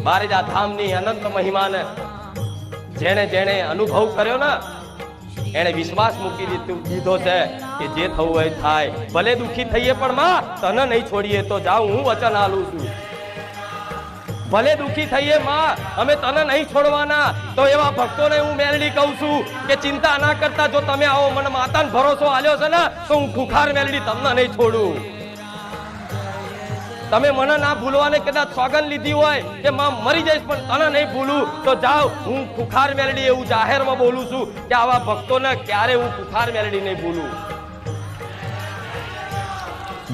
બારેજા ધામની અનંત મહિમાને જેણે જેણે અનુભવ કર્યો ને એને વિશ્વાસ મૂકી દીધો છે કે જે થવું હોય થાય, ભલે દુખી થઈએ પણ માં તને નહીં છોડીએ તો જાઉં, હું વચન આલું છું. ભલે દુખી થઈએ માં અમે તને નહીં છોડવાના. તો એવા ભક્તોને હું મેલડી કહું છું કે ચિંતા ના કરતા, જો તમે આવો મને માતાનો ભરોસો આલ્યો છે ને તો હું ખુખાર મેલડી તમને નહીં છોડું. તમે મને ના ભૂલવાને કદાચ સોગન લીધી હોય કે માં મરી જઈશ પણ તને નહીં ભૂલું, તો જાઓ હું ખુખાર મેલડી એવું જાહેરમાં બોલું છું કે આવા ભક્તોને ક્યારે હું ખુખાર મેલડી નહીં ભૂલું.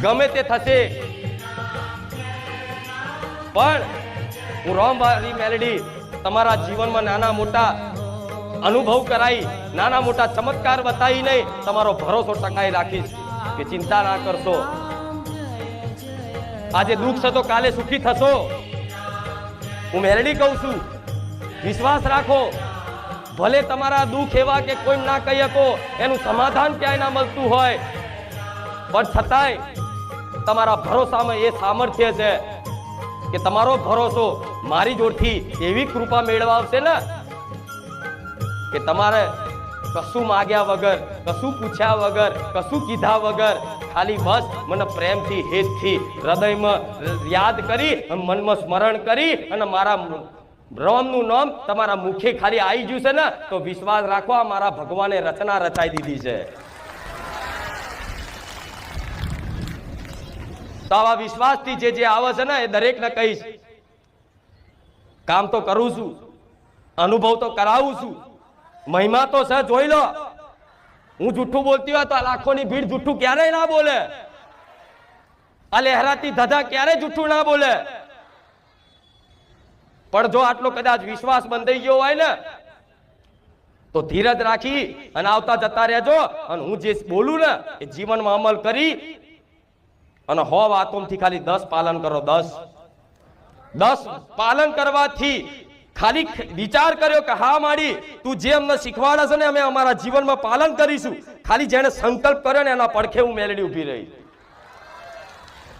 ગમે તે થશે પણ હું રોમવાળી મેલડી તમારા જીવનમાં નાના મોટા અનુભવ કરાઈ, નાના મોટા ચમત્કાર બતાવી નહીં તમારો ભરોસો ટકાઈ રાખીશ કે ચિંતા ના કરશો. આજે દુઃખ છે તો કાલે સુખી થશો. હું મેલડી કહું છું, વિશ્વાસ રાખો. ભલે તમારા દુઃખ એવા કે કોઈ ના કહી શકો, એનું સમાધાન ક્યાંય ના મળતું હોય, પણ છતાંય તમારા ભરોસામાં એ સામર્થ્ય છે કે તમારો ભરોસો મારી જોડથી એવી કૃપા મેળવાશે ને કે તમારે કશું માગ્યા વગર, કશું પૂછ્યા વગર, કશું કીધા વગર ખાલી બસ મને પ્રેમથી હેતથી હૃદયમાં યાદ કરી, મનમાં સ્મરણ કરી અને મારા રામનું નામ તમારા મુખે ખાલી આવી ગયું છે ને તો વિશ્વાસ રાખો મારા ભગવાને રચના રચાઈ દીધી છે. તો આવા વિશ્વાસથી જે આવે છે ને એ દરેકને કહીશ, કામ તો કરું છું, અનુભવ તો કરાવું છું, મહિમા તો છે જોઈ લો. હું જૂઠું બોલતી હોય તો આ લાખોની ભીડ જૂઠું ક્યારેય ના બોલે, આ લહેરાતી ધજા ક્યારેય જૂઠું ના બોલે. પણ જો આટલો કદાચ વિશ્વાસ બંધાઈ ગયો હોય ને તો ધીરજ રાખી અને આવતા જતા રહેજો, અને હું જે બોલું ને એ જીવનમાં અમલ કરી અને 100 વાતોમાંથી ખાલી 10 પાલન કરો. 10 પાલન કરવાથી ખાલી વિચાર કર્યો કે હા માડી તું જે અમને શીખવાડે છે ને અમે અમારા જીવનમાં પાલન કરીશું. ખાલી જેને સંકલ્પ કર્યો ને એના પડખે હું મેલડી ઉભી રહી.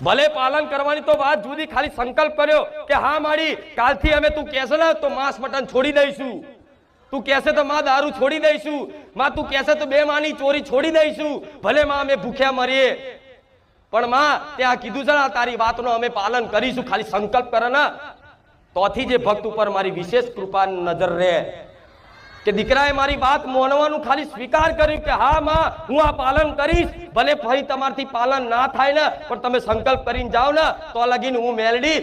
ભલે પાલન કરવાની તો વાત જુદી, ખાલી સંકલ્પ કર્યો કે હા માડી કાલથી અમે તું કહેશે ને તો માંસ મટન છોડી દઈશું, તું કહેશે તો માં દારૂ છોડી દઈશું, માં તું કહેશે તો 2 માની ચોરી છોડી દઈશું, ભલે માં અમે ભૂખ્યા મરીએ પણ માં ત્યાં કીધું છે ને તારી વાતનો અમે પાલન કરીશું. ખાલી સંકલ્પ કરે ને તોથી જે ભક્ત ઉપર મારી વિશેષ કૃપા નજર રહે કે દીકરાએ મારી વાત માનવાનું ખાલી સ્વીકાર કર્યું કે હા માં હું આ પાલન કરીશ. ભલે ફરી તમારથી પાલન ના થાય ને પણ તમે સંકલ્પ કરીને જાઓ ને તો લગીને હું મેલડી